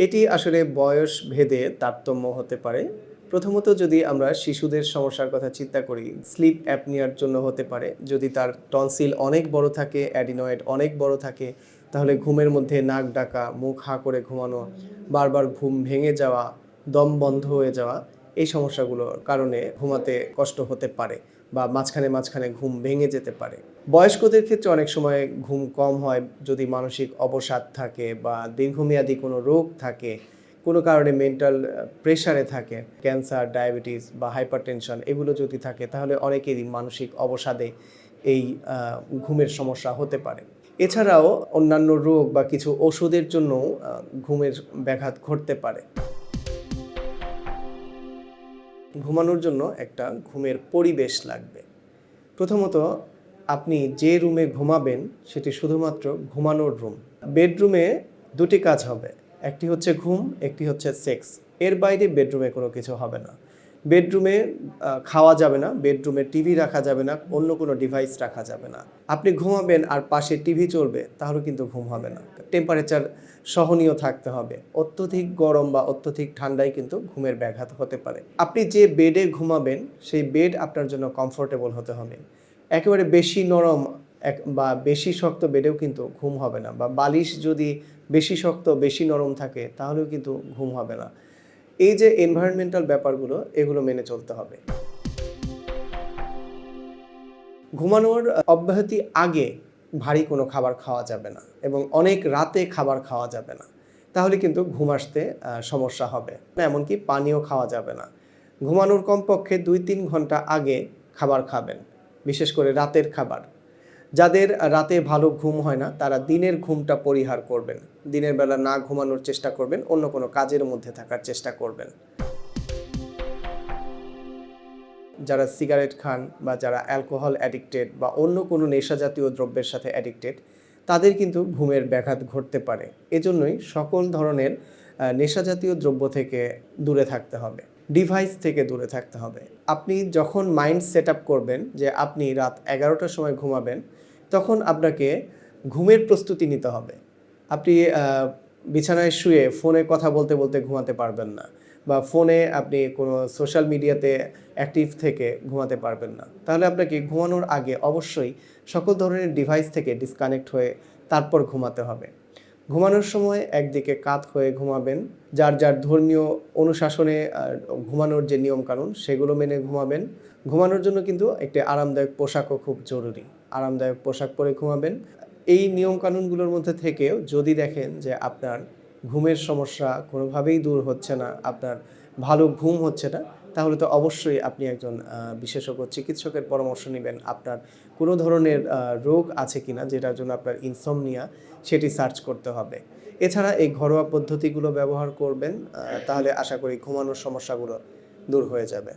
এটি আসলে বয়স ভেদে তারতম্য হতে পারে। প্রথমত যদি আমরা শিশুদের সমস্যার কথা চিন্তা করি, স্লিপ অ্যাপনিয়ার জন্য হতে পারে। যদি তার টনসিল অনেক বড় থাকে, অ্যাডিনয়েড অনেক বড় থাকে, তাহলে ঘুমের মধ্যে নাক ডাকা, মুখ হাঁ করে ঘুমানো, বারবার ঘুম ভেঙে যাওয়া, দম বন্ধ হয়ে যাওয়া, এই সমস্যাগুলোর কারণে ঘুমাতে কষ্ট হতে পারে বা মাঝখানে ঘুম ভেঙে যেতে পারে। বয়স্কদের ক্ষেত্রে অনেক সময় ঘুম কম হয় যদি মানসিক অবসাদ থাকে বা দীর্ঘমেয়াদী কোনো রোগ থাকে, কোনো কারণে মেন্টাল প্রেশারে থাকে, ক্যান্সার, ডায়াবেটিস বা হাইপারটেনশন এগুলো যদি থাকে তাহলে অনেকেরই মানসিক অবসাদে এই ঘুমের সমস্যা হতে পারে। এছাড়াও অন্যান্য রোগ বা কিছু ওষুধের জন্যও ঘুমের ব্যাঘাত ঘটতে পারে। ঘুমানোর জন্য একটা ঘুমের পরিবেশ লাগবে। প্রথমত আপনি যে রুমে ঘুমাবেন সেটি শুধুমাত্র ঘুমানোর রুম। বেডরুমে দুটি কাজ হবে, একটি হচ্ছে ঘুম, একটি হচ্ছে সেক্স। এর বাইরে বেডরুমে কোনো কিছু হবে না। বেডরুমে খাওয়া যাবে না, বেডরুমে টিভি রাখা যাবে না, অন্য কোনো ডিভাইস রাখা যাবে না। আপনি ঘুমাবেন আর পাশে টিভি চলবে, তাহলে কিন্তু ঘুম হবে না। টেম্পারেচার সহনীয় থাকতে হবে। অত্যধিক গরম বা অত্যধিক ঠান্ডায় কিন্তু ঘুমের ব্যাঘাত হতে পারে। আপনি যে বেডে ঘুমাবেন সেই বেড আপনার জন্য কমফোর্টেবল হতে হবে। একেবারে বেশি নরম বা বেশি শক্ত বেডেও কিন্তু ঘুম হবে না, বা বালিশ যদি বেশি শক্ত বেশি নরম থাকে তাহলেও কিন্তু ঘুম হবে না। এই যে এনভায়রনমেন্টাল ব্যাপারগুলো, এগুলো মেনে চলতে হবে। ঘুমানোর অব্যাহতি আগে ভারী কোনো খাবার খাওয়া যাবে না এবং অনেক রাতে খাবার খাওয়া যাবে না। তাহলে কিন্তু ঘুম আসতে সমস্যা হবে। এমনকি পানিও খাওয়া যাবে না। ঘুমানোর কমপক্ষে ২-৩ ঘন্টা আগে খাবার খাবেন, বিশেষ করে রাতের খাবার। যাদের রাতে ভালো ঘুম হয় না তারা দিনের ঘুমটা পরিহার করবেন। দিনের বেলা না ঘুমানোর চেষ্টা করবেন, অন্য কোনো কাজের মধ্যে থাকার চেষ্টা করবেন। যারা সিগারেট খান বা যারা অ্যালকোহল অ্যাডিক্টেড বা অন্য কোনো নেশাজাতীয় দ্রব্যের সাথে অ্যাডিক্টেড, তাদের কিন্তু ঘুমের ব্যাঘাত ঘটতে পারে। এজন্যই সকল ধরনের নেশাজাতীয় দ্রব্য থেকে দূরে থাকতে হবে, ডিভাইস থেকে দূরে থাকতে হবে। আপনি যখন মাইন্ড সেট আপ করবেন যে আপনি রাত ১১টার সময় ঘুমাবেন, তখন আপনাকে ঘুমের প্রস্তুতি নিতে হবে। আপনি বিছানায় শুয়ে ফোনে কথা বলতে বলতে ঘুমাতে পারবেন না, বা ফোনে আপনি কোনো সোশ্যাল মিডিয়াতে অ্যাক্টিভ থেকে ঘুমাতে পারবেন না। তাহলে আপনাকে ঘুমানোর আগে অবশ্যই সকল ধরনের ডিভাইস থেকে ডিসকানেক্ট হয়ে তারপর ঘুমাতে হবে। ঘুমানোর সময় একদিকে কাত হয়ে ঘুমাবেন। যার যার ধর্মীয় অনুশাসনে ঘুমানোর যে নিয়মকানুন সেগুলো মেনে ঘুমাবেন। ঘুমানোর জন্য কিন্তু একটি আরামদায়ক পোশাকও খুব জরুরি। আরামদায়ক পোশাক পরে ঘুমাবেন। এই নিয়মকানুনগুলোর মধ্যে থেকেও যদি দেখেন যে আপনার ঘুমের সমস্যা কোনোভাবেই দূর হচ্ছে না, আপনার ভালো ঘুম হচ্ছে না, তাহলে তো অবশ্যই আপনি একজন বিশেষজ্ঞ চিকিৎসকের পরামর্শ নিবেন। আপনার কোনো ধরনের রোগ আছে কিনা যেটার জন্য আপনার ইনসমনিয়া, সেটি সার্চ করতে হবে। এছাড়া এই ঘরোয়া পদ্ধতিগুলো ব্যবহার করবেন, তাহলে আশা করি ঘুমানোর সমস্যাগুলো দূর হয়ে যাবে।